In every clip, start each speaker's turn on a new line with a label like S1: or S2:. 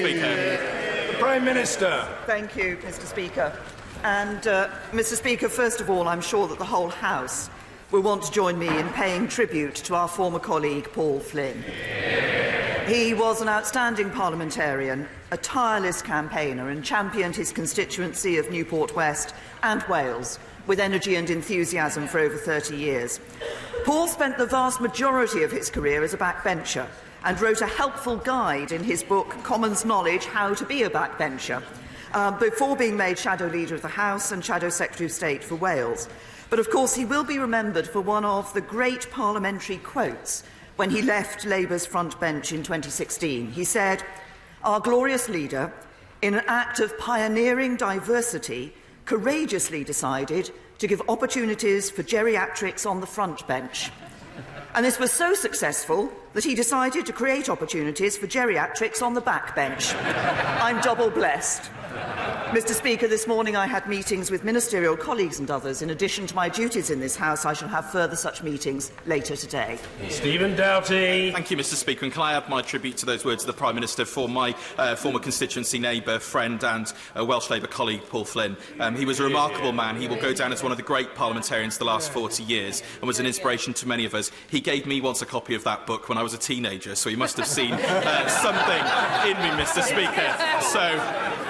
S1: Speaker. The Prime Minister.
S2: Thank you, Mr. Speaker. And, Mr. Speaker, first of all, I'm sure that the whole House will want to join me in paying tribute to our former colleague, Paul Flynn. He was an outstanding parliamentarian, a tireless campaigner, and championed his constituency of Newport West and Wales with energy and enthusiasm for over 30 years. Paul spent the vast majority of his career as a backbencher and wrote a helpful guide in his book, Commons Knowledge, How to be a Backbencher, before being made Shadow Leader of the House and Shadow Secretary of State for Wales. But of course he will be remembered for one of the great parliamentary quotes when he left Labour's front bench in 2016. He said, "Our glorious leader, in an act of pioneering diversity, courageously decided to give opportunities for geriatrics on the front bench. And this was so successful that he decided to create opportunities for geriatrics on the back bench." I'm double blessed. Mr. Speaker, this morning I had meetings with ministerial colleagues and others. In addition to my duties in this House, I shall have further such meetings later today.
S1: Stephen Doughty.
S3: Thank you, Mr. Speaker. And can I add my tribute to those words of the Prime Minister for my former constituency neighbour, friend and Welsh Labour colleague, Paul Flynn. He was a remarkable man. He will go down as one of the great parliamentarians of the last 40 years and was an inspiration to many of us. He gave me once a copy of that book when I was a teenager, so he must have seen something in me, Mr. Speaker. So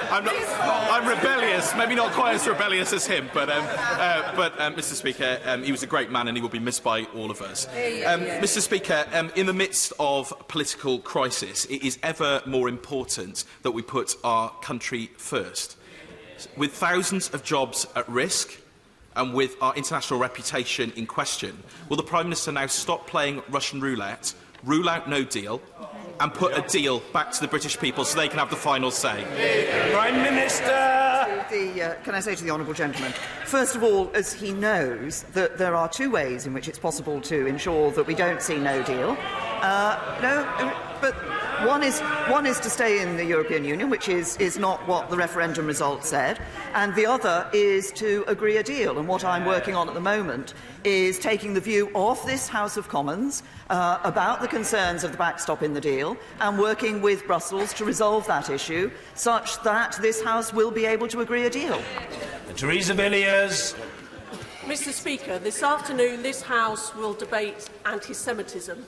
S3: I'm rebellious, maybe not quite as rebellious as him, but Mr. Speaker, he was a great man and he will be missed by all of us. Mr. Speaker, in the midst of political crisis, it is ever more important that we put our country first. With thousands of jobs at risk and with our international reputation in question, will the Prime Minister now stop playing Russian roulette, rule out no deal, and put a deal back to the British people so they can have the final say?
S1: Prime Minister.
S2: Can I say to the honourable gentleman, first of all, as he knows, that there are two ways in which it's possible to ensure that we don't see no deal. But one is to stay in the European Union, which is not what the referendum result said, and the other is to agree a deal. And what I'm working on at the moment is taking the view of this House of Commons about the concerns of the backstop in the deal and working with Brussels to resolve that issue such that this House will be able to agree a deal.
S1: Theresa Villiers.
S4: Mr. Speaker, this afternoon this House will debate anti-Semitism.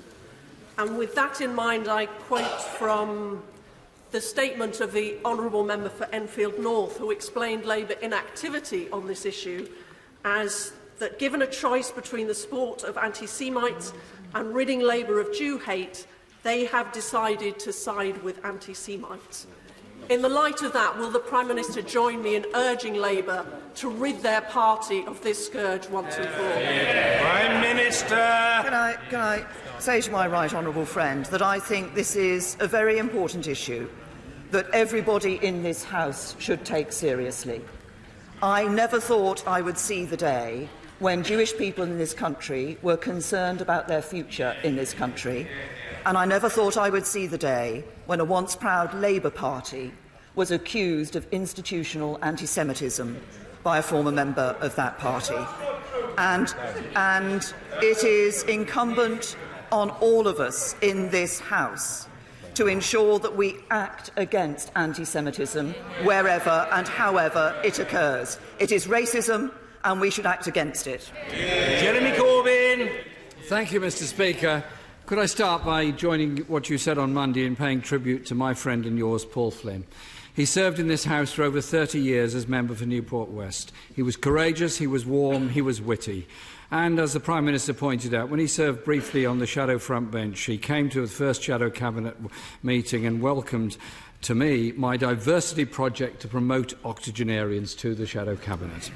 S4: And with that in mind, I quote from the statement of the Honourable Member for Enfield North, who explained Labour inactivity on this issue as that given a choice between the support of anti-Semites and ridding Labour of Jew hate, they have decided to side with anti-Semites. In the light of that, will the Prime Minister join me in urging Labour to rid their party of this scourge once and for all?
S1: Prime Minister.
S2: Can I say to my right honourable friend that I think this is a very important issue that everybody in this House should take seriously. I never thought I would see the day when Jewish people in this country were concerned about their future in this country, and I never thought I would see the day when a once proud Labour Party was accused of institutional anti-Semitism by a former member of that party. And it is incumbent on all of us in this House to ensure that we act against anti-Semitism wherever and however it occurs. It is racism and we should act against it.
S1: Jeremy Corbyn.
S5: Thank you, Mr. Speaker. Could I start by joining what you said on Monday in paying tribute to my friend and yours, Paul Flynn. He served in this House for over 30 years as member for Newport West. He was courageous, he was warm, he was witty. And as the Prime Minister pointed out, when he served briefly on the Shadow front bench, he came to the first Shadow Cabinet meeting and welcomed to me my diversity project to promote octogenarians to the Shadow Cabinet.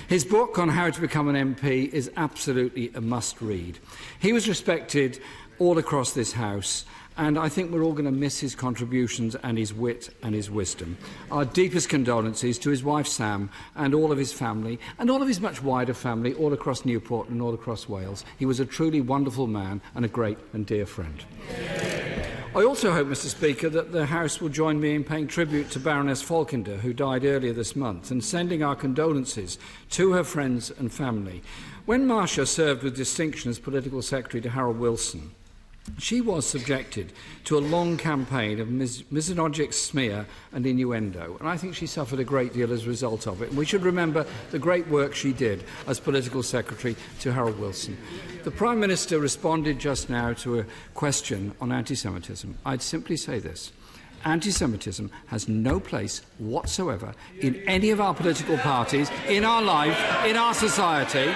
S5: His book on how to become an MP is absolutely a must-read. He was respected all across this House, and I think we're all going to miss his contributions and his wit and his wisdom. Our deepest condolences to his wife Sam and all of his family and all of his much wider family all across Newport and all across Wales. He was a truly wonderful man and a great and dear friend. I also hope, Mr. Speaker, that the House will join me in paying tribute to Baroness Falkender, who died earlier this month, and sending our condolences to her friends and family. When Marcia served with distinction as Political Secretary to Harold Wilson, She was subjected to a long campaign of misogynistic smear and innuendo, and I think she suffered a great deal as a result of it. And we should remember the great work she did as Political Secretary to Harold Wilson. The Prime Minister responded just now to a question on anti-Semitism. I'd simply say this. Anti-Semitism has no place whatsoever in any of our political parties, in our life, in our society.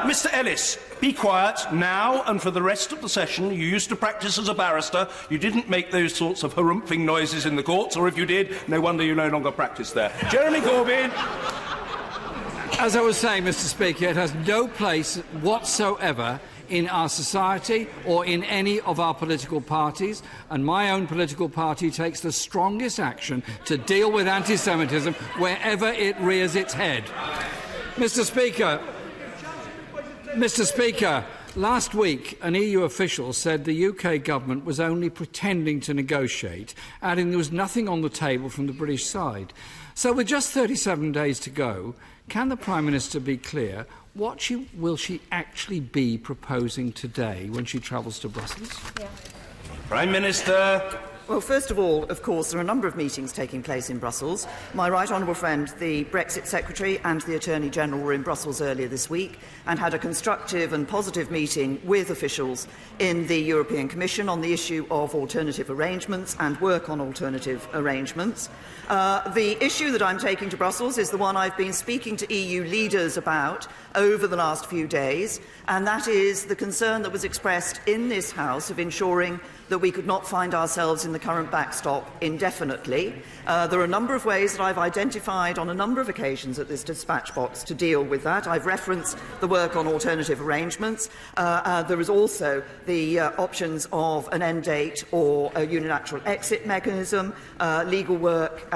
S1: Mr. Ellis, be quiet now and for the rest of the session. You used to practice as a barrister. You didn't make those sorts of harumphing noises in the courts, or if you did, no wonder you no longer practice there. Jeremy Corbyn.
S5: As I was saying, Mr. Speaker, it has no place whatsoever in our society or in any of our political parties, and my own political party takes the strongest action to deal with anti-Semitism wherever it rears its head. Mr. Speaker, last week an EU official said the UK government was only pretending to negotiate, adding there was nothing on the table from the British side. So with just 37 days to go, can the Prime Minister be clear what will she actually be proposing today when she travels to Brussels?
S1: Prime Minister.
S2: Well, first of all, of course, there are a number of meetings taking place in Brussels. My right honourable friend, the Brexit Secretary and the Attorney-General were in Brussels earlier this week and had a constructive and positive meeting with officials in the European Commission on the issue of alternative arrangements and work on alternative arrangements. The issue that I'm taking to Brussels is the one I've been speaking to EU leaders about over the last few days, and that is the concern that was expressed in this House of ensuring that we could not find ourselves in the current backstop indefinitely. There are a number of ways that I've identified on a number of occasions at this dispatch box to deal with that. I've referenced the work on alternative arrangements. There is also the options of an end date or a unilateral exit mechanism, legal work,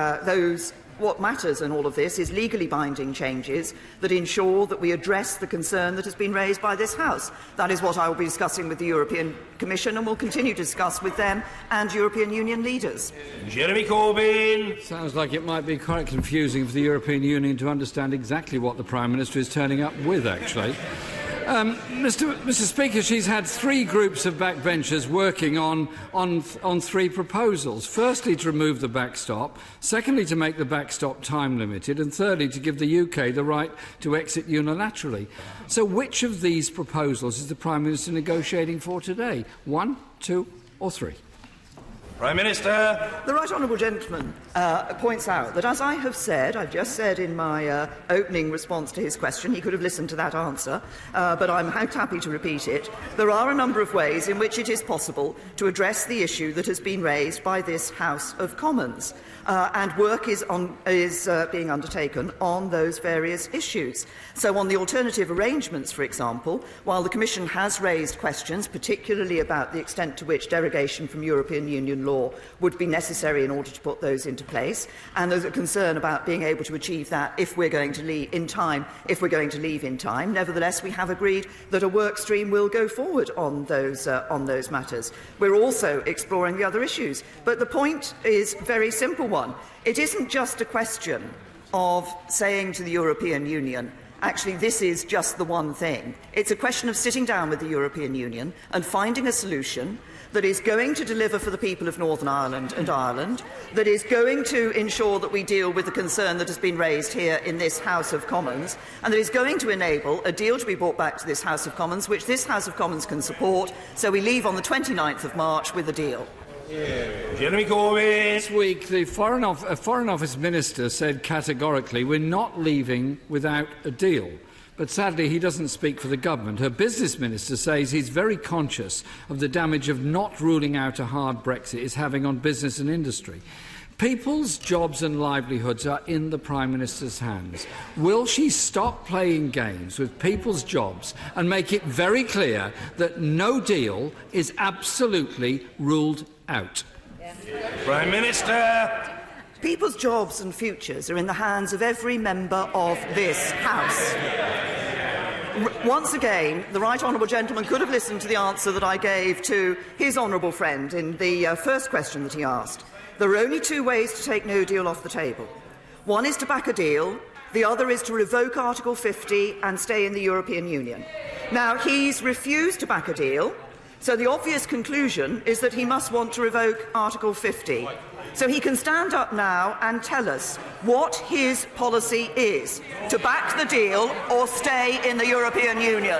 S2: What matters in all of this is legally binding changes that ensure that we address the concern that has been raised by this House. That is what I will be discussing with the European Commission and will continue to discuss with them and European Union leaders.
S1: Jeremy Corbyn.
S5: Sounds like it might be quite confusing for the European Union to understand exactly what the Prime Minister is turning up with, actually. Mr. Speaker, she's had three groups of backbenchers working on three proposals. Firstly, to remove the backstop. Secondly, to make the backstop time-limited. And thirdly, to give the UK the right to exit unilaterally. So which of these proposals is the Prime Minister negotiating for today? 1, 2 or 3?
S1: Prime Minister.
S2: The right honourable gentleman points out that, as I have said, I've just said in my opening response to his question, he could have listened to that answer, but I'm happy to repeat it. There are a number of ways in which it is possible to address the issue that has been raised by this House of Commons, and work is being undertaken on those various issues. So on the alternative arrangements, for example, while the Commission has raised questions, particularly about the extent to which derogation from European Union law would be necessary in order to put those into place, and there's a concern about being able to achieve that if we're going to leave in time. Nevertheless, we have agreed that a work stream will go forward on those matters. We're also exploring the other issues, but the point is a very simple one. It isn't just a question of saying to the European Union, actually, this is just the one thing. It's a question of sitting down with the European Union and finding a solution that is going to deliver for the people of Northern Ireland and Ireland, that is going to ensure that we deal with the concern that has been raised here in this House of Commons, and that is going to enable a deal to be brought back to this House of Commons, which this House of Commons can support, so we leave on the 29th of March with a deal.
S1: Jeremy Corbyn.
S5: This week, the Foreign Office Minister said categorically, we're not leaving without a deal. But sadly, he doesn't speak for the government. Her Business Minister says he's very conscious of the damage of not ruling out a hard Brexit is having on business and industry. People's jobs and livelihoods are in the Prime Minister's hands. Will she stop playing games with people's jobs and make it very clear that no deal is absolutely ruled out?
S1: Prime Minister.
S2: People's jobs and futures are in the hands of every member of this House. Once again, the right honourable gentleman could have listened to the answer that I gave to his honourable friend in the first question that he asked. There are only two ways to take no deal off the table. One is to back a deal, the other is to revoke Article 50 and stay in the European Union. Now, he's refused to back a deal. So the obvious conclusion is that he must want to revoke Article 50. So he can stand up now and tell us what his policy is, to back the deal or stay in the European Union.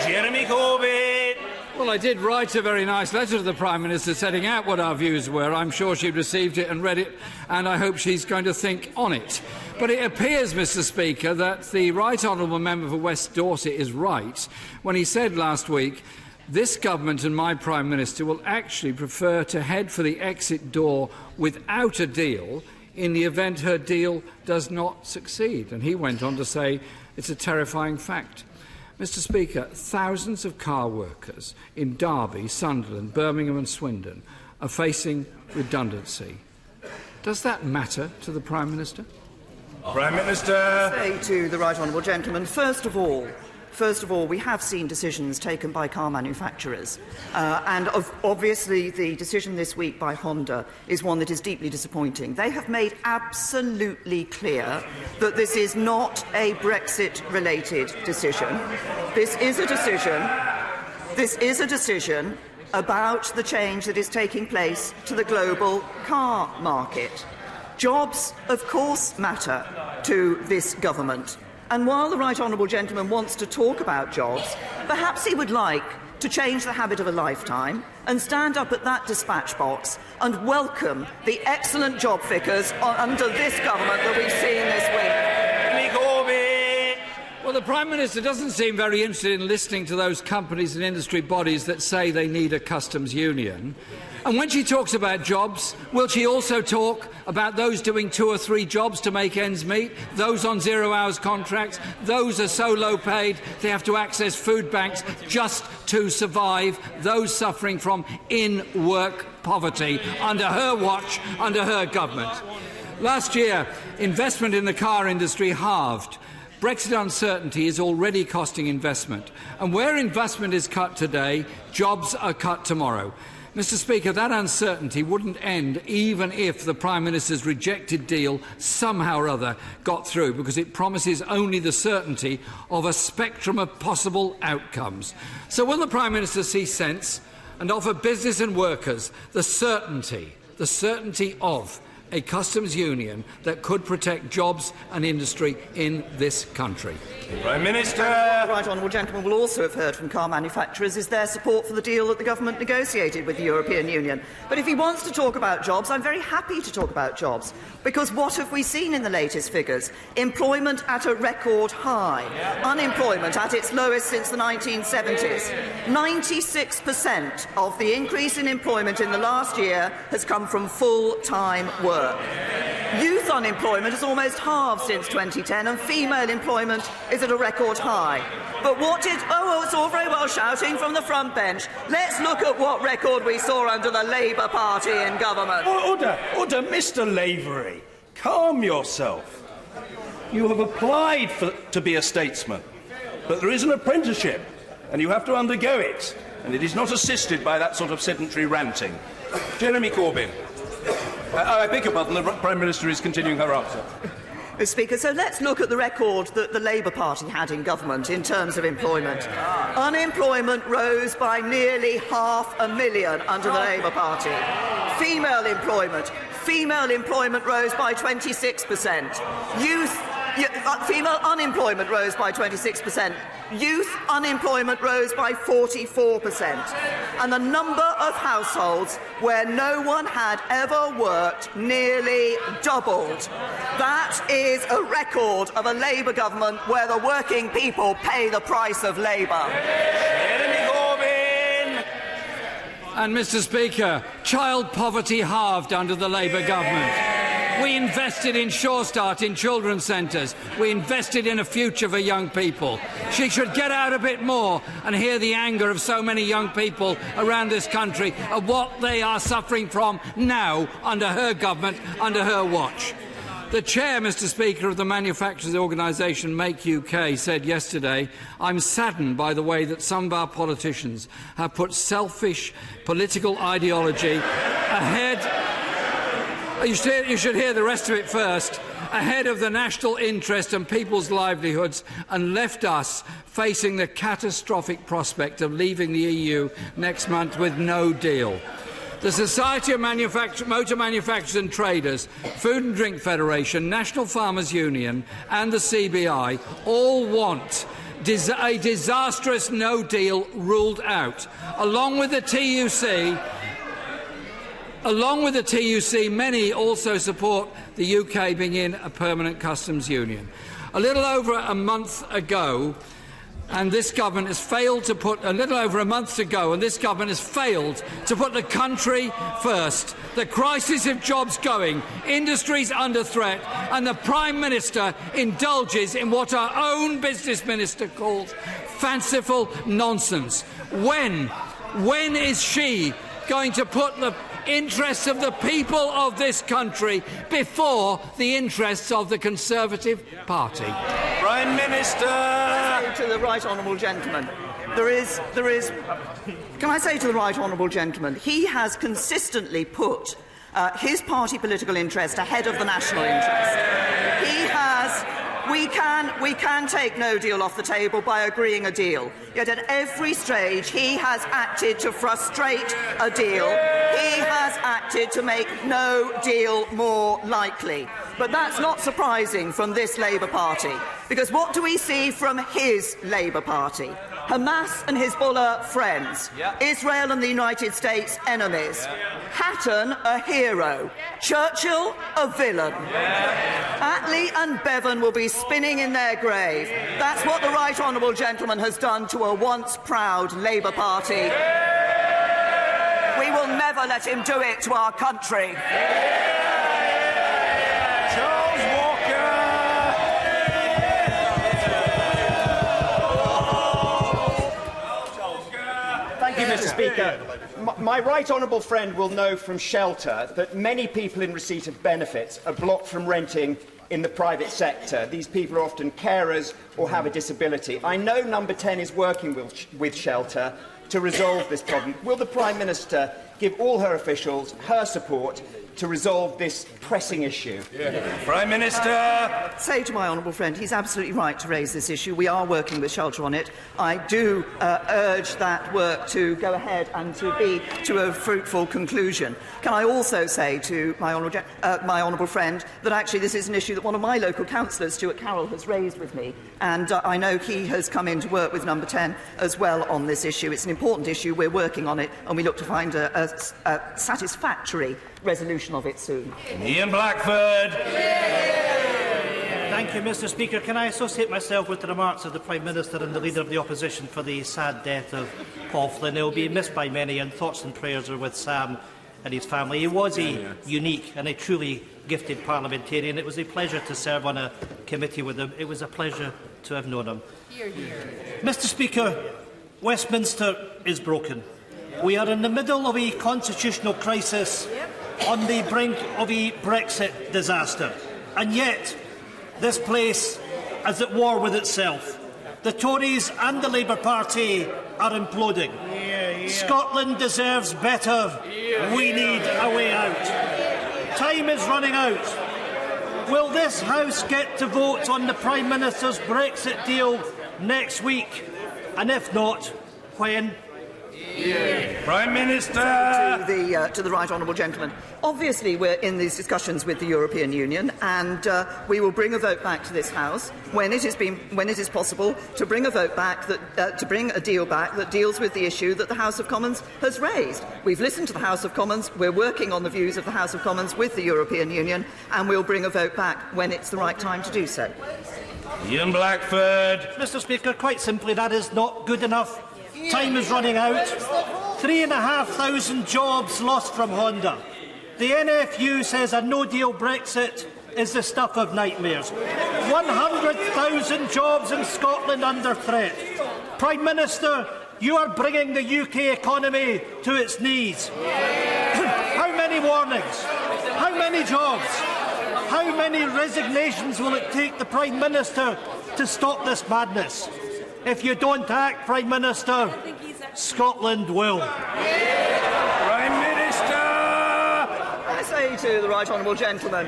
S1: Jeremy Corbyn.
S5: Well, I did write a very nice letter to the Prime Minister setting out what our views were. I'm sure she received it and read it, and I hope she's going to think on it. But it appears, Mr Speaker, that the Right Honourable Member for West Dorset is right when he said last week, this government and my Prime Minister will actually prefer to head for the exit door without a deal in the event her deal does not succeed. And he went on to say it's a terrifying fact. Mr Speaker, thousands of car workers in Derby, Sunderland, Birmingham and Swindon are facing redundancy. Does that matter to the Prime Minister?
S1: Prime Minister.
S2: Say to the right honourable gentleman, first of all, we have seen decisions taken by car manufacturers, and obviously the decision this week by Honda is one that is deeply disappointing. They have made absolutely clear that this is not a Brexit-related decision. This is a decision about the change that is taking place to the global car market. Jobs, of course, matter to this government. And while the right honourable gentleman wants to talk about jobs, perhaps he would like to change the habit of a lifetime and stand up at that dispatch box and welcome the excellent job figures under this government that we've seen this week.
S5: Well, the Prime Minister doesn't seem very interested in listening to those companies and industry bodies that say they need a customs union. And when she talks about jobs, will she also talk about those doing 2 or 3 jobs to make ends meet, those on 0-hours contracts, those are so low paid they have to access food banks just to survive, those suffering from in-work poverty under her watch, under her government? Last year, investment in the car industry halved. Brexit uncertainty is already costing investment. And where investment is cut today, jobs are cut tomorrow. Mr Speaker, that uncertainty wouldn't end even if the Prime Minister's rejected deal somehow or other got through, because it promises only the certainty of a spectrum of possible outcomes. So will the Prime Minister see sense and offer business and workers the certainty of a customs union that could protect jobs and industry in this country?
S1: Prime Minister.
S2: The right honourable gentleman will also have heard from car manufacturers is their support for the deal that the government negotiated with the European Union. But if he wants to talk about jobs, I'm very happy to talk about jobs, because what have we seen in the latest figures? Employment at a record high, unemployment at its lowest since the 1970s. 96% of the increase in employment in the last year has come from full-time work. Youth unemployment has almost halved since 2010, and female employment is at a record high. But what did... Oh, it's all very well shouting from the front bench. Let's look at what record we saw under the Labour Party in government.
S1: Order, Mr Lavery. Calm yourself. You have applied to be a statesman, but there is an apprenticeship, and you have to undergo it, and it is not assisted by that sort of sedentary ranting. Jeremy Corbyn. I beg your pardon, the Prime Minister is continuing her answer.
S2: Mr Speaker, so let's look at the record that the Labour Party had in government in terms of employment. Unemployment rose by nearly 500,000 under the Labour Party. Female employment rose by 26%. Female unemployment rose by 26%. Youth unemployment rose by 44%. And the number of households where no one had ever worked nearly doubled. That is a record of a Labour government where the working people pay the price of labour.
S5: And, Mr Speaker, child poverty halved under the Labour government. We invested in Sure Start in children's centres. We invested in a future for young people. She should get out a bit more and hear the anger of so many young people around this country of what they are suffering from now under her government, under her watch. The chair, Mr Speaker, of the manufacturers' organisation Make UK said yesterday, I'm saddened by the way that some of our politicians have put selfish political ideology ahead You should hear the rest of it first. Ahead of the national interest and people's livelihoods, and left us facing the catastrophic prospect of leaving the EU next month with no deal. The Society of Motor Manufacturers and Traders, Food and Drink Federation, National Farmers Union and the CBI all want a disastrous no deal ruled out. Along with the TUC, many also support the UK being in a permanent customs union. A little over a month ago, and this government has failed to put the country first. The crisis of jobs going, industries under threat, and the Prime Minister indulges in what our own Business Minister calls fanciful nonsense. When is she going to put the interests of the people of this country before the interests of the Conservative Party?
S1: Prime Minister!
S2: To the right honourable gentleman, can I say to the right honourable gentleman, he has consistently put his party political interest ahead of the national interest. He has. We can take no deal off the table by agreeing a deal. Yet at every stage he has acted to frustrate a deal. He has acted to make no deal more likely. But that's not surprising from this Labour Party, because what do we see from his Labour Party? Hamas and Hezbollah friends, Israel and the United States enemies, Hatton a hero, Churchill a villain. Attlee and Bevan will be spinning in their grave. That's what the right honourable gentleman has done to a once proud Labour Party. We will never let him do it to our country.
S6: Thank you, Mr. Speaker. My right honourable friend will know from Shelter that many people in receipt of benefits are blocked from renting in the private sector. These people are often carers or have a disability. I know Number 10 is working with Shelter to resolve this problem. Will the Prime Minister give all her officials her support to resolve this pressing issue?
S1: Prime Minister!
S2: Say to my honourable friend, he's absolutely right to raise this issue. We are working with Shelter on it. I do urge that work to go ahead and to be to a fruitful conclusion. Can I also say to my honourable friend that actually this is an issue that one of my local councillors, Stuart Carroll, has raised with me, and I know he has come in to work with Number 10 as well on this issue. It's an important issue. We're working on it, and we look to find a satisfactory resolution of it soon.
S1: Ian Blackford.
S7: Thank you, Mr. Speaker. Can I associate myself with the remarks of the Prime Minister and the Leader of the Opposition for the sad death of Paul Flynn? He will be missed by many, and thoughts and prayers are with Sam and his family. He was a unique and a truly gifted parliamentarian. It was a pleasure to serve on a committee with him. It was a pleasure to have known him. Mr. Speaker, Westminster is broken. We are in the middle of a constitutional crisis on the brink of a Brexit disaster. And yet, this place is at war with itself. The Tories and the Labour Party are imploding. Scotland deserves better. We need a way out. Time is running out. Will this House get to vote on the Prime Minister's Brexit deal next week? And if not, when?
S1: Prime Minister!
S2: To the right honourable gentleman. Obviously, we're in these discussions with the European Union, and we will bring a vote back to this House when it is possible to bring a vote back to bring a deal back that deals with the issue that the House of Commons has raised. We've listened to the House of Commons. We're working on the views of the House of Commons with the European Union, and we'll bring a vote back when it's the right time to do so.
S1: Ian Blackford.
S7: Mr. Speaker, quite simply, that is not good enough. Time is running out. 3,500 jobs lost from Honda. The NFU says a no-deal Brexit is the stuff of nightmares. 100,000 jobs in Scotland under threat. Prime Minister, you are bringing the UK economy to its knees. How many warnings? How many jobs? How many resignations will it take the Prime Minister to stop this madness? If you don't act, Prime Minister, Scotland will.
S1: Prime Minister!
S2: I say say to the right honourable gentleman?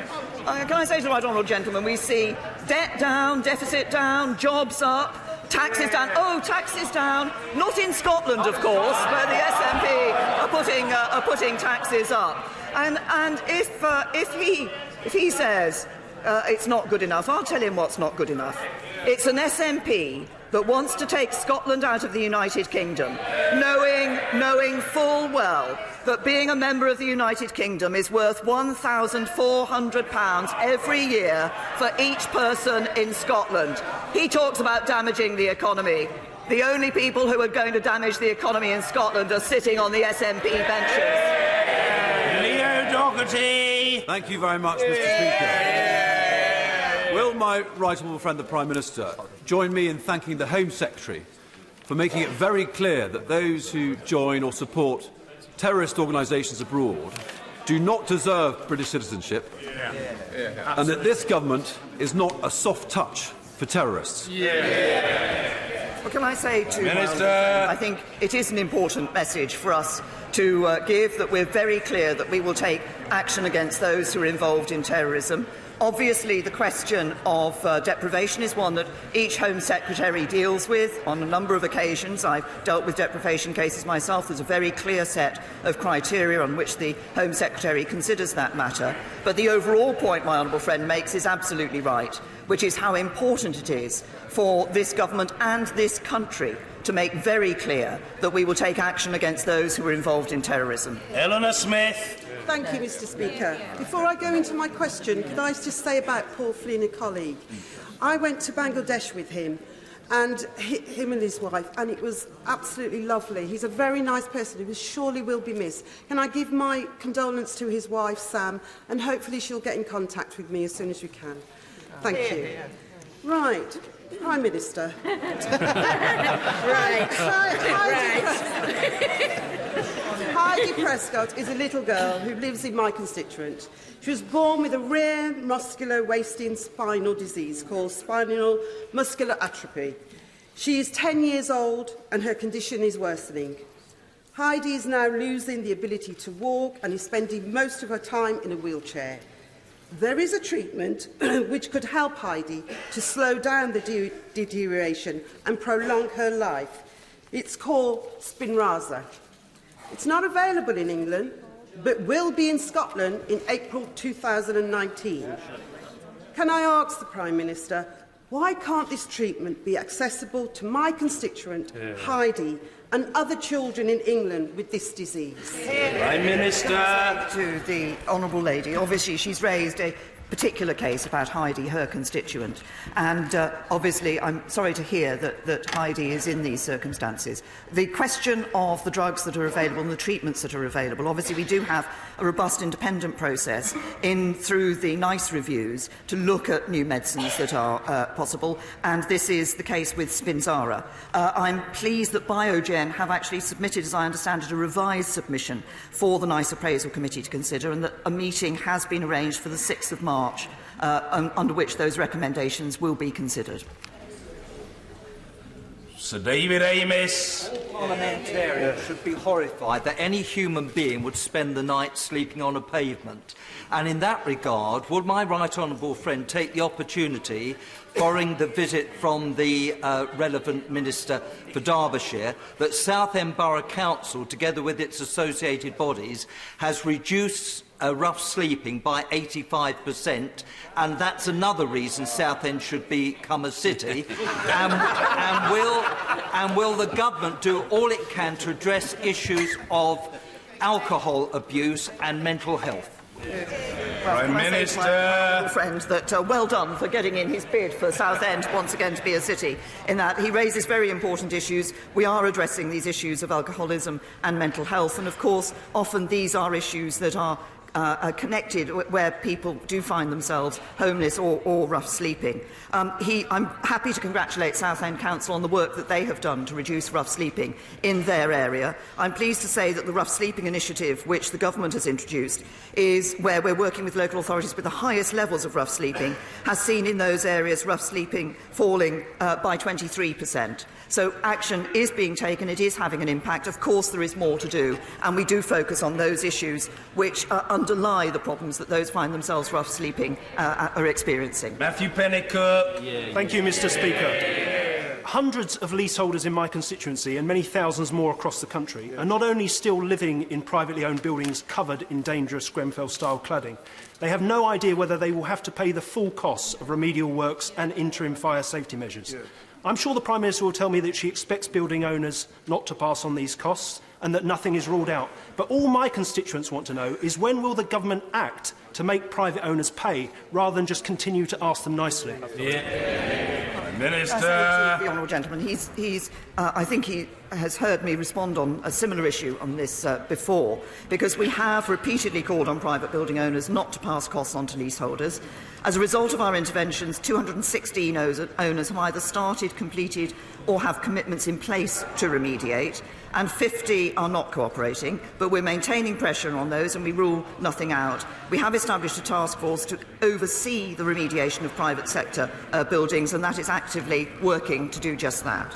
S2: We see debt down, deficit down, jobs up, taxes down. Oh, taxes down. Not in Scotland, of course, where the SNP are putting taxes up. And if he says it's not good enough, I'll tell him what's not good enough. It's an SNP that wants to take Scotland out of the United Kingdom, knowing full well that being a member of the United Kingdom is worth £1,400 every year for each person in Scotland. He talks about damaging the economy. The only people who are going to damage the economy in Scotland are sitting on the SNP benches.
S1: Leo Doherty.
S8: Thank you very much, Mr. Speaker. Will my right honourable friend, the Prime Minister, join me in thanking the Home Secretary for making it very clear that those who join or support terrorist organisations abroad do not deserve British citizenship, and that this government is not a soft touch for terrorists?
S2: Well, can I say to
S1: Minister?
S2: I think it is an important message for us to give, that we're very clear that we will take action against those who are involved in terrorism. Obviously, the question of deprivation is one that each Home Secretary deals with on a number of occasions. I've dealt with deprivation cases myself. There's a very clear set of criteria on which the Home Secretary considers that matter. But the overall point my honourable friend makes is absolutely right, which is how important it is for this government and this country to make very clear that we will take action against those who are involved in terrorism.
S1: Eleanor Smith.
S9: Thank you, Mr. Speaker. Before I go into my question, could I just say about Paul Flynn, a colleague? I went to Bangladesh with him and his wife, and it was absolutely lovely. He's a very nice person who surely will be missed. Can I give my condolence to his wife, Sam, and hopefully she'll get in contact with me as soon as we can. Thank you. Right. Prime Minister. Heidi Prescott is a little girl who lives in my constituent. She was born with a rare muscular wasting spinal disease called spinal muscular atrophy. She is 10 years old and her condition is worsening. Heidi is now losing the ability to walk and is spending most of her time in a wheelchair. There is a treatment which could help Heidi to slow down the deterioration and prolong her life. It's called Spinraza. It's not available in England, but will be in Scotland in April 2019. Can I ask the Prime Minister, why can't this treatment be accessible to my constituent, Heidi, and other children in England with this disease?
S1: Prime Minister.
S2: To the honourable lady, obviously she's raised a particular case about Heidi, her constituent, and obviously I'm sorry to hear that Heidi is in these circumstances. The question of the drugs that are available and the treatments that are available, obviously we do have a robust independent process through the NICE reviews to look at new medicines that are possible, and this is the case with Spinraza. I'm pleased that Biogen have actually submitted, as I understand it, a revised submission for the NICE Appraisal Committee to consider, and that a meeting has been arranged for the 6th of March, under which those recommendations will be considered.
S1: Sir David Amis.
S10: Parliamentarians should be horrified that any human being would spend the night sleeping on a pavement. And in that regard, would my right honourable friend take the opportunity, following the visit from the relevant Minister for Derbyshire, that Southend Borough Council, together with its associated bodies, has reduced rough sleeping by 85%, and that's another reason Southend should become a city. and will the government do all it can to address issues of alcohol abuse and mental health?
S1: Prime Minister.
S2: Friend, that well done for getting in his bid for Southend once again to be a city, in that he raises very important issues. We are addressing these issues of alcoholism and mental health, and of course often these are issues that are connected, where people do find themselves homeless or rough sleeping. I'm happy to congratulate Southend Council on the work that they have done to reduce rough sleeping in their area. I'm pleased to say that the Rough Sleeping Initiative, which the government has introduced, is where we're working with local authorities with the highest levels of rough sleeping, has seen in those areas rough sleeping falling by 23%. So action is being taken, it is having an impact. Of course there is more to do, and we do focus on those issues which are underlie the problems that those find themselves rough sleeping are experiencing.
S1: Matthew Pennicuick. Thank you, Mr. Speaker. Hundreds of leaseholders in my constituency and many thousands more across the country are not only still living in privately owned buildings covered in dangerous Grenfell-style cladding, they have no idea whether they will have to pay the full costs of remedial works and interim fire safety measures. I'm sure the Prime Minister will tell me that she expects building owners not to pass on these costs and that nothing is ruled out. But all my constituents want to know is when will the government act to make private owners pay rather than just continue to ask them nicely?
S2: Minister. The honourable gentleman, I think he has heard me respond on a similar issue on this before, because we have repeatedly called on private building owners not to pass costs on to leaseholders. As a result of our interventions, 216 owners have either started, completed or have commitments in place to remediate, and 50 are not cooperating, but we're maintaining pressure on those and we rule nothing out. We have established a task force to oversee the remediation of private sector buildings, and that is actively working to do just that.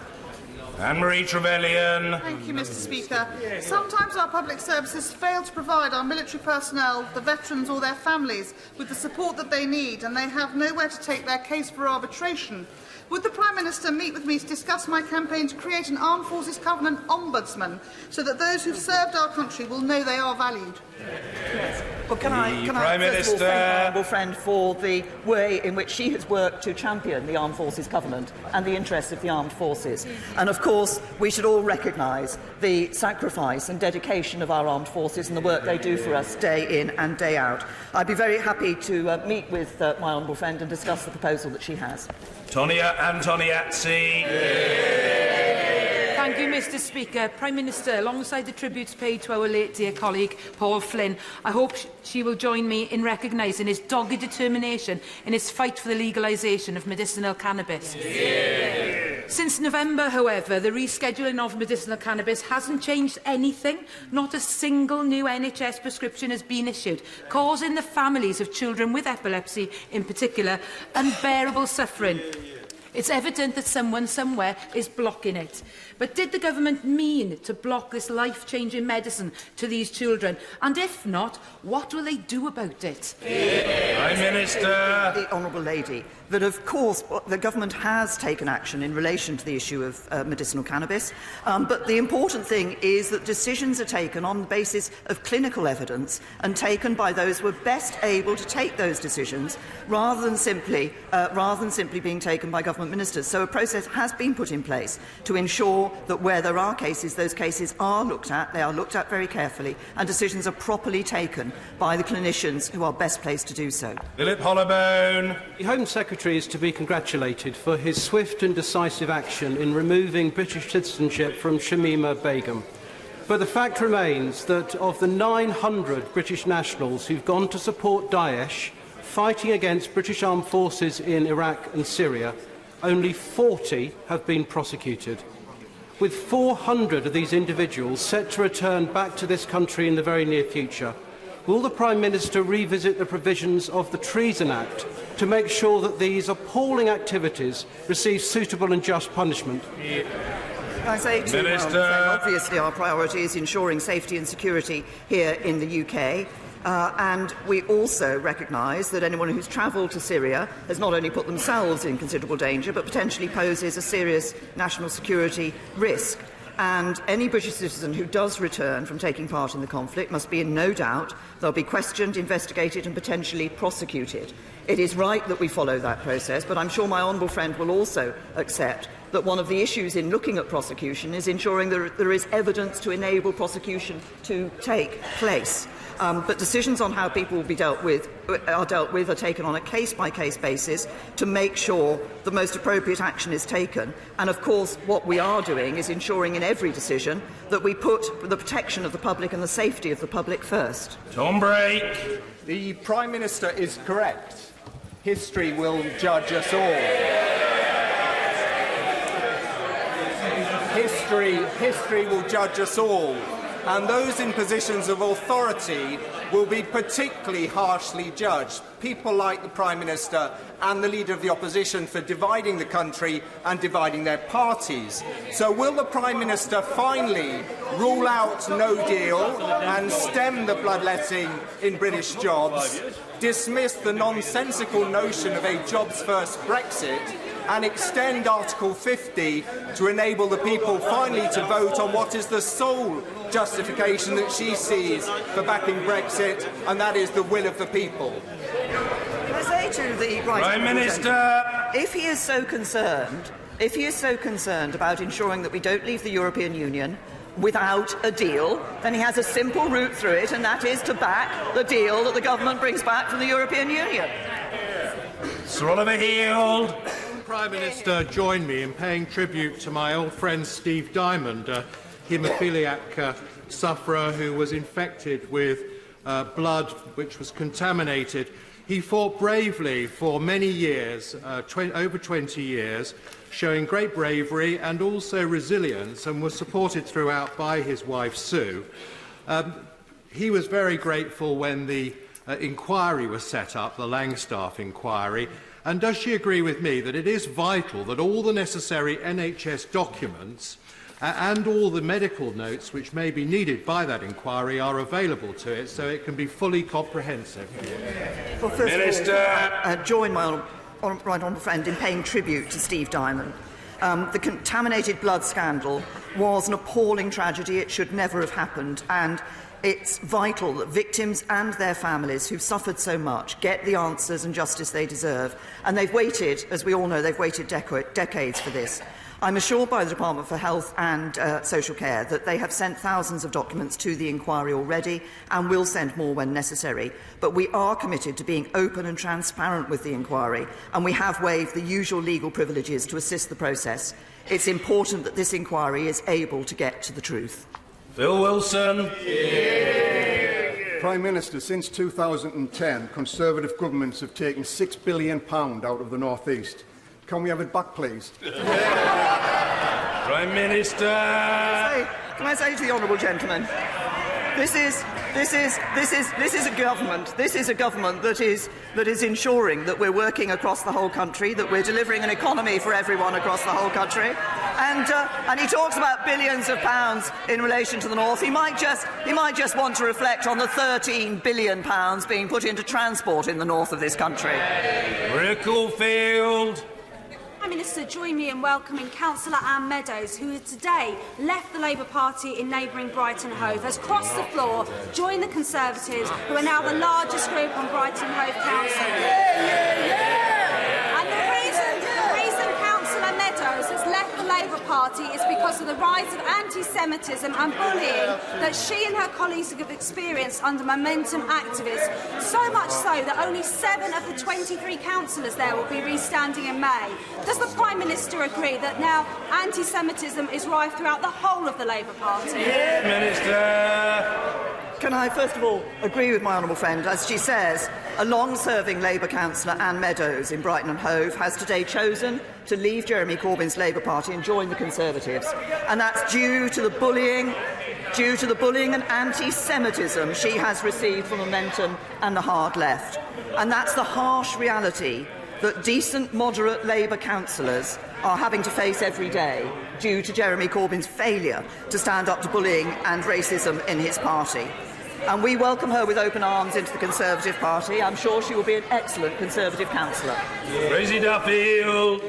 S1: Anne-Marie Trevelyan.
S11: Thank you, Mr. Speaker. Sometimes our public services fail to provide our military personnel, the veterans or their families with the support that they need, and they have nowhere to take their case for arbitration. Would the Prime Minister meet with me to discuss my campaign to create an Armed Forces Covenant Ombudsman so that those who've served our country will know they are valued?
S2: Yes. Well, can I first of all thank my honourable friend for the way in which she has worked to champion the Armed Forces Covenant and the interests of the armed forces. And of course, we should all recognise the sacrifice and dedication of our armed forces and the work they do for us day in and day out. I'd be very happy to meet with my honourable friend and discuss the proposal that she has.
S1: Tonia Antoniazzi.
S12: Thank you, Mr. Speaker. Prime Minister, alongside the tributes paid to our late dear colleague Paul Flynn, I hope she will join me in recognising his dogged determination in his fight for the legalisation of medicinal cannabis. Since November, however, the rescheduling of medicinal cannabis hasn't changed anything. Not a single new NHS prescription has been issued, causing the families of children with epilepsy, in particular, unbearable suffering. It's evident that someone somewhere is blocking it. But did the government mean to block this life-changing medicine to these children? And if not, what will they do about it?
S1: Prime Minister.
S2: The honourable lady, that of course the government has taken action in relation to the issue of medicinal cannabis, but the important thing is that decisions are taken on the basis of clinical evidence and taken by those who are best able to take those decisions, rather than simply being taken by government ministers. So a process has been put in place to ensure that where there are cases, those cases are looked at, they are looked at very carefully, and decisions are properly taken by the clinicians who are best placed to do so.
S1: Philip Hollowbone.
S13: The Home Secretary is to be congratulated for his swift and decisive action in removing British citizenship from Shamima Begum. But the fact remains that of the 900 British nationals who've gone to support Daesh fighting against British armed forces in Iraq and Syria, only 40 have been prosecuted. With 400 of these individuals set to return back to this country in the very near future, will the Prime Minister revisit the provisions of the Treason Act to make sure that these appalling activities receive suitable and just punishment?
S2: I say to Minister. Obviously our priority is ensuring safety and security here in the UK. And we also recognise that anyone who's travelled to Syria has not only put themselves in considerable danger, but potentially poses a serious national security risk. And any British citizen who does return from taking part in the conflict must be in no doubt they'll be questioned, investigated and potentially prosecuted. It is right that we follow that process, but I'm sure my honourable friend will also accept that one of the issues in looking at prosecution is ensuring that there is evidence to enable prosecution to take place. But decisions on how people will be dealt with are taken on a case-by-case basis to make sure the most appropriate action is taken. And of course, what we are doing is ensuring in every decision that we put the protection of the public and the safety of the public first.
S1: Tom Brake.
S6: The Prime Minister is correct. History will judge us all. History will judge us all.
S14: and those in positions of authority will be particularly harshly judged. People like the Prime Minister and the Leader of the Opposition for dividing the country and dividing their parties. So will the Prime Minister finally rule out no deal and stem the bloodletting in British jobs, dismiss the nonsensical notion of a jobs-first Brexit, and extend Article 50 to enable the people finally to vote on what is the sole justification that she sees for backing Brexit, and that is the will of the people?
S2: Can I say to the
S1: Prime Minister,
S2: if he is so concerned about ensuring that we don't leave the European Union without a deal, then he has a simple route through it, and that is to back the deal that the government brings back from the European Union.
S1: Sir Oliver Heald.
S15: Prime Minister join me in paying tribute to my old friend Steve Diamond, a haemophiliac sufferer who was infected with blood which was contaminated. He fought bravely for many years, over 20 years, showing great bravery and also resilience, and was supported throughout by his wife Sue. He was very grateful when the inquiry was set up, the Langstaff inquiry. And does she agree with me that it is vital that all the necessary NHS documents and all the medical notes which may be needed by that inquiry are available to it so it can be fully comprehensive?
S2: Well, first Minister. Of all, join my right honourable friend in paying tribute to Steve Diamond. The contaminated blood scandal was an appalling tragedy. It should never have happened, and it's vital that victims and their families who've suffered so much get the answers and justice they deserve. And they've waited, as we all know, they've waited decades for this. I'm assured by the Department for Health and Social Care that they have sent thousands of documents to the inquiry already and will send more when necessary. But we are committed to being open and transparent with the inquiry, and we have waived the usual legal privileges to assist the process. It's important that this inquiry is able to get to the truth.
S1: Phil Wilson.
S16: Prime Minister, since 2010, Conservative governments have taken £6 billion out of the North East. Can we have it back, please?
S1: Prime Minister.
S2: Can I say to the honourable gentleman, this is a government. This is a government that is ensuring that we're working across the whole country, that we're delivering an economy for everyone across the whole country. And he talks about billions of pounds in relation to the North. He might just want to reflect on the £13 billion being put into transport in the north of this country.
S1: Ricklefield.
S17: Prime Minister, join me in welcoming Councillor Anne Meadows, who today left the Labour Party in neighbouring Brighton Hove, has crossed the floor, joined the Conservatives, who are now the largest group on Brighton Hove Council. And the reason Councillor Meadows has left the Labour Party is because of the rise of anti-Semitism and bullying that she and her colleagues have experienced under Momentum activists, so much so that only 7 of the 23 councillors there will be restanding in May. Does the Prime Minister agree that now anti-Semitism is rife throughout the whole of the Labour Party?
S2: Minister. Can I first of all agree with my honourable friend? As she says, a long-serving Labour councillor, Anne Meadows, in Brighton and Hove, has today chosen to leave Jeremy Corbyn's Labour Party and join the Conservatives, and that's due to the bullying and anti-Semitism she has received from Momentum and the hard left. And that's the harsh reality that decent, moderate Labour councillors are having to face every day due to Jeremy Corbyn's failure to stand up to bullying and racism in his party. And we welcome her with open arms into the Conservative Party. I'm sure she will be an excellent Conservative councillor.
S1: Rosie Duffield.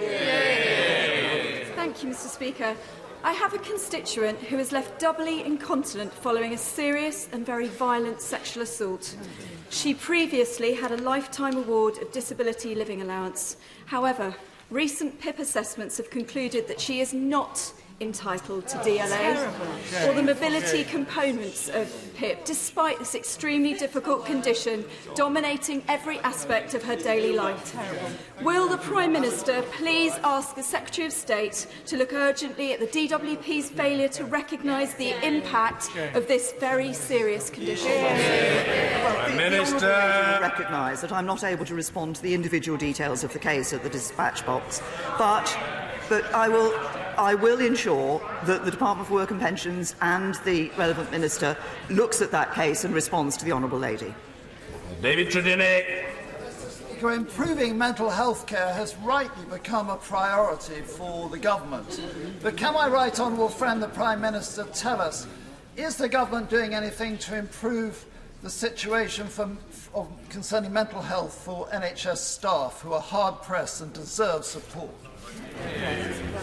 S18: Thank you, Mr. Speaker. I have a constituent who is left doubly incontinent following a serious and very violent sexual assault. She previously had a lifetime award of disability living allowance. However, recent PIP assessments have concluded that she is not entitled to DLA or the mobility components of PIP, despite this extremely difficult condition dominating every aspect of her daily life. Will the Prime Minister please ask the Secretary of State to look urgently at the DWP's failure to recognise the impact of this very serious condition?
S2: Well, Minister, recognise that I'm not able to respond to the individual details of the case at the dispatch box, but I will I will ensure that the Department for Work and Pensions and the relevant minister looks at that case and responds to the honourable lady.
S1: David Tredinnick.
S19: Improving mental health care has rightly become a priority for the government. But can my right honourable friend, the Prime Minister, tell us, is the government doing anything to improve the situation concerning mental health for NHS staff who are hard-pressed and deserve support?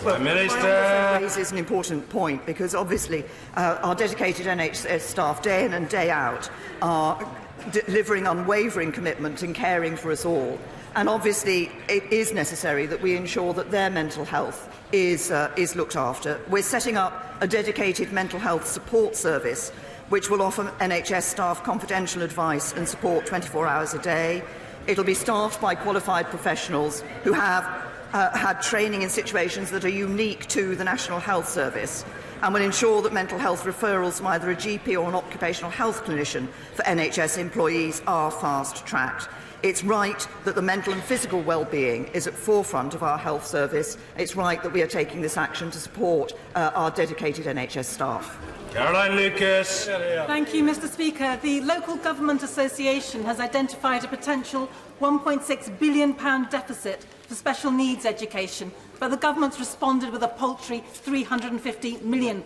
S2: Well, Minister raises an important point, because obviously our dedicated NHS staff day in and day out are delivering unwavering commitment and caring for us all. And obviously it is necessary that we ensure that their mental health is looked after. We're setting up a dedicated mental health support service which will offer NHS staff confidential advice and support 24 hours a day. It'll be staffed by qualified professionals who have had training in situations that are unique to the National Health Service, and will ensure that mental health referrals from either a GP or an occupational health clinician for NHS employees are fast-tracked. It's right that the mental and physical well-being is at forefront of our health service. It's right that we are taking this action to support our dedicated NHS staff.
S1: Caroline Lucas.
S20: Thank you, Mr. Speaker. The Local Government Association has identified a potential £1.6 billion deficit for special needs education, but the government's responded with a paltry £350 million.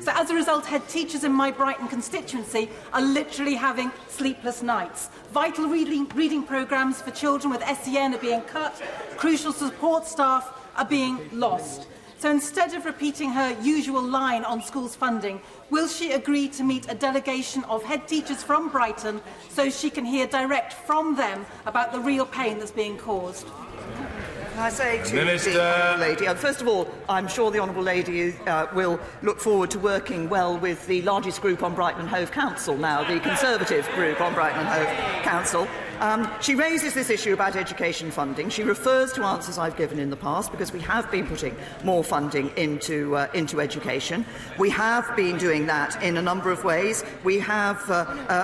S20: So as a result, head teachers in my Brighton constituency are literally having sleepless nights. Vital reading programmes for children with SEN are being cut. Crucial support staff are being lost. So instead of repeating her usual line on schools funding, will she agree to meet a delegation of head teachers from Brighton so she can hear direct from them about the real pain that's being caused?
S2: Can I say to the honourable lady, first of all, I'm sure the honourable lady will look forward to working well with the largest group on Brighton and Hove Council now, the Conservative group on Brighton and Hove Council. She raises this issue about education funding. She refers to answers I've given in the past, because we have been putting more funding into education. We have been doing that in a number of ways. We have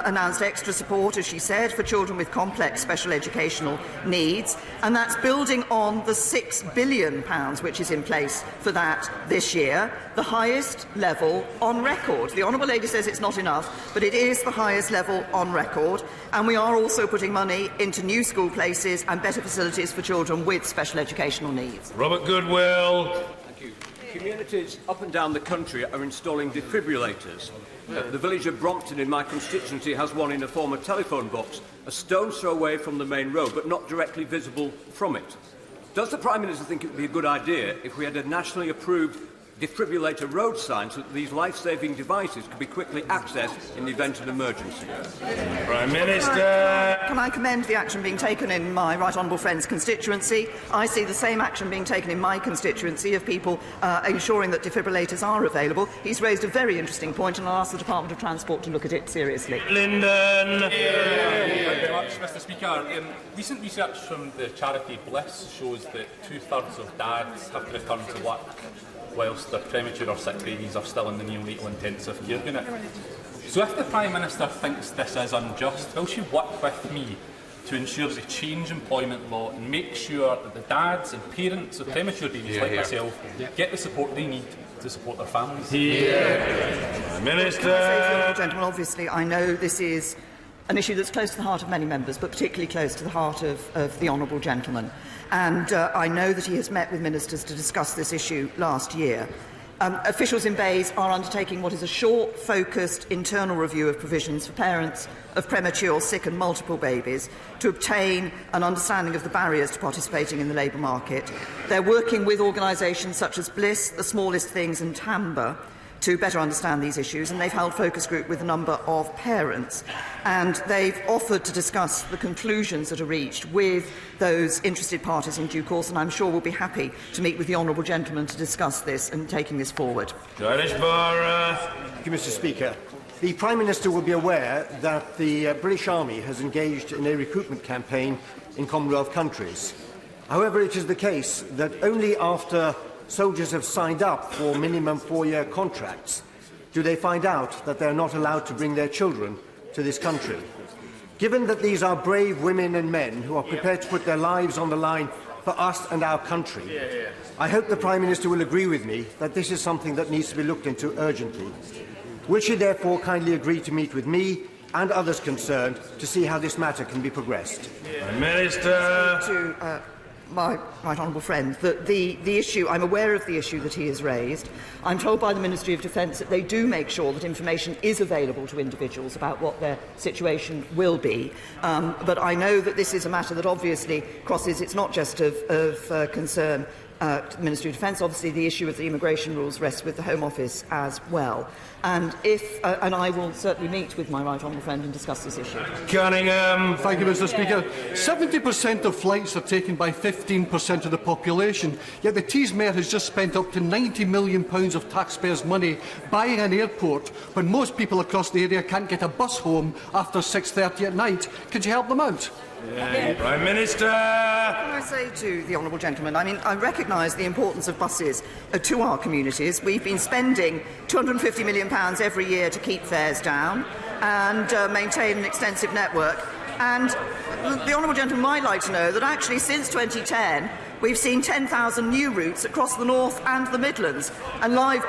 S2: announced extra support, as she said, for children with complex special educational needs, and that's building on the £6 billion which is in place for that this year, the highest level on record. The honourable lady says it's not enough, but it is the highest level on record, and we are also putting money into new school places and better facilities for children with special educational needs.
S1: Robert Goodwill.
S21: Thank you. Communities up and down the country are installing defibrillators. The village of Brompton in my constituency has one in a former telephone box, a stone's throw away from the main road, but not directly visible from it. Does the Prime Minister think it would be a good idea if we had a nationally approved defibrillator road sign so that these life-saving devices could be quickly accessed in the event of an emergency?
S1: Prime Minister.
S2: Can I commend the action being taken in my right honourable friend's constituency? I see the same action being taken in my constituency of people ensuring that defibrillators are available. He's raised a very interesting point, and I'll ask the Department of Transport to look at it seriously.
S1: Lyndon.
S22: Thank you very much, Mr. Speaker. Recent research from the charity Bliss shows that 2/3 of dads have to return to work whilst their premature or sick babies are still in the neonatal intensive care unit. So if the Prime Minister thinks this is unjust, will she work with me to ensure that we change employment law and make sure that the dads and parents of premature babies like myself get the support they need to support their families?
S1: Minister.
S2: Can I say to the honourable gentleman, obviously I know this is an issue that's close to the heart of many members, but particularly close to the heart of the honourable gentleman. And I know that he has met with ministers to discuss this issue last year. Officials in Bays are undertaking what is a short, focused internal review of provisions for parents of premature, sick and multiple babies to obtain an understanding of the barriers to participating in the labour market. They're working with organisations such as Bliss, The Smallest Things and TAMBA to better understand these issues, and they've held focus group with a number of parents, and they've offered to discuss the conclusions that are reached with those interested parties in due course, and I'm sure we'll be happy to meet with the honourable gentleman to discuss this and taking this forward.
S23: Thank you, Mr. Speaker. The Prime Minister will be aware that the British Army has engaged in a recruitment campaign in Commonwealth countries. However, it is the case that only after soldiers have signed up for minimum 4-year contracts do they find out that they are not allowed to bring their children to this country. Given that these are brave women and men who are prepared to put their lives on the line for us and our country. I hope the Prime Minister will agree with me that this is something that needs to be looked into urgently. Will she therefore kindly agree to meet with me and others concerned to see how this matter can be progressed?
S2: Minister. To my right honourable friend, that the issue, I'm aware of the issue that he has raised. I'm told by the Ministry of Defence that they do make sure that information is available to individuals about what their situation will be. But I know that this is a matter that obviously crosses, it's not just of concern to the Ministry of Defence. Obviously, the issue of the immigration rules rests with the Home Office as well. And I will certainly meet with my right honourable friend and discuss this issue.
S3: Cunningham. Thank you, Mr. Speaker. 70% of flights are taken by 15% of the population, yet the Tees-Mayor has just spent up to £90 million of taxpayers' money buying an airport when most people across the area can't get a bus home after 6:30 at night. Could you help them out?
S1: Prime Minister.
S2: Can I say to the honourable gentleman, I recognise the importance of buses to our communities. We've been spending £250 million every year to keep fares down and maintain an extensive network. And the honourable gentleman might like to know that actually since 2010 we've seen 10,000 new routes across the North and the Midlands, and live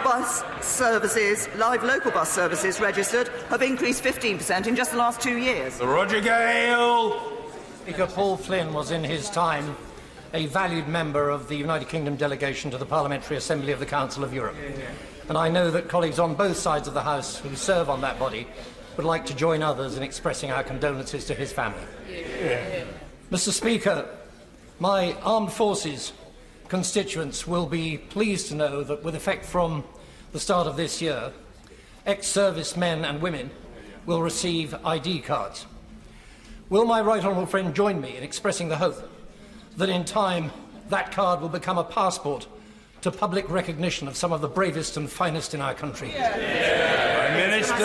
S2: local bus services registered have increased 15% in just the last 2 years.
S1: Roger Gale.
S4: Speaker, Paul Flynn was in his time a valued member of the United Kingdom delegation to the Parliamentary Assembly of the Council of Europe. And I know that colleagues on both sides of the House who serve on that body would like to join others in expressing our condolences to his family. Mr. Speaker, my armed forces constituents will be pleased to know that with effect from the start of this year, ex-service men and women will receive ID cards. Will my right honourable friend join me in expressing the hope that in time that card will become a passport to public recognition of some of the bravest and finest in our country?
S2: Prime Minister.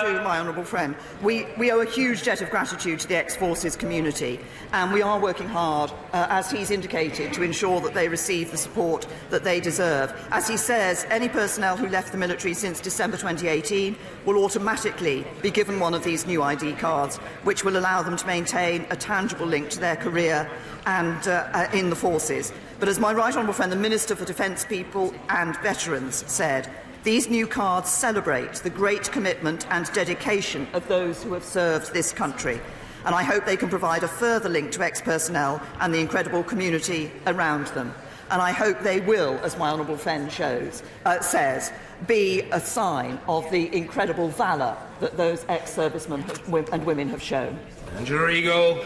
S2: To my honourable friend, we owe a huge debt of gratitude to the ex-forces community, and we are working hard, as he's indicated, to ensure that they receive the support that they deserve. As he says, any personnel who left the military since December 2018 will automatically be given one of these new ID cards, which will allow them to maintain a tangible link to their career and in the forces. But as my right honourable friend, the Minister for Defence People and Veterans, said, these new cards celebrate the great commitment and dedication of those who have served this country. And I hope they can provide a further link to ex-personnel and the incredible community around them. And I hope they will, as my honourable friend says, be a sign of the incredible valour that those ex-servicemen and women have shown.
S1: Angela Eagle.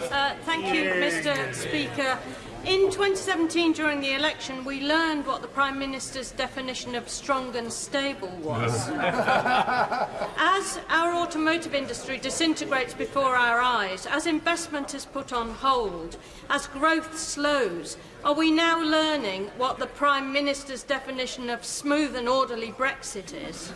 S5: Thank you, Mr. Speaker. In 2017, during the election, we learned what the Prime Minister's definition of strong and stable was. As our automotive industry disintegrates before our eyes, as investment is put on hold, as growth slows, are we now learning what the Prime Minister's definition of smooth and orderly Brexit is?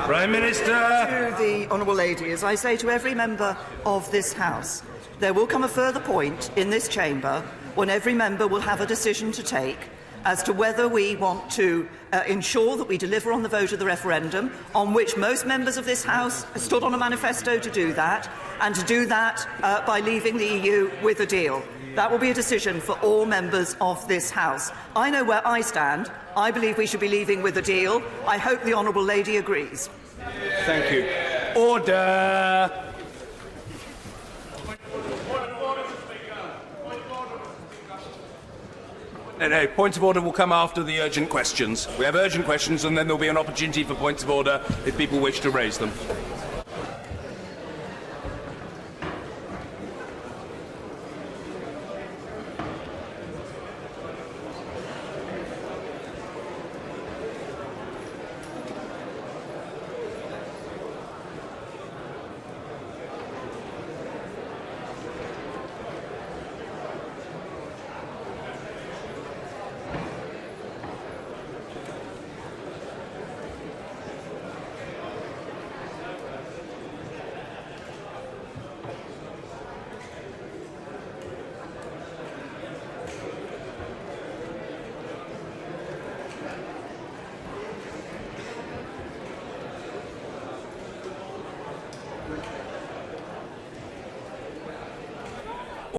S1: Prime Minister.
S2: To the honourable lady, as I say to every member of this House, there will come a further point in this chamber when every member will have a decision to take as to whether we want to ensure that we deliver on the vote of the referendum, on which most members of this House stood on a manifesto to do that, and to do that by leaving the EU with a deal. That will be a decision for all members of this House. I know where I stand. I believe we should be leaving with a deal. I hope the honourable lady agrees.
S1: Thank you. Order. No, point of order will come after the urgent questions. We have urgent questions and then there will be an opportunity for points of order if people wish to raise them.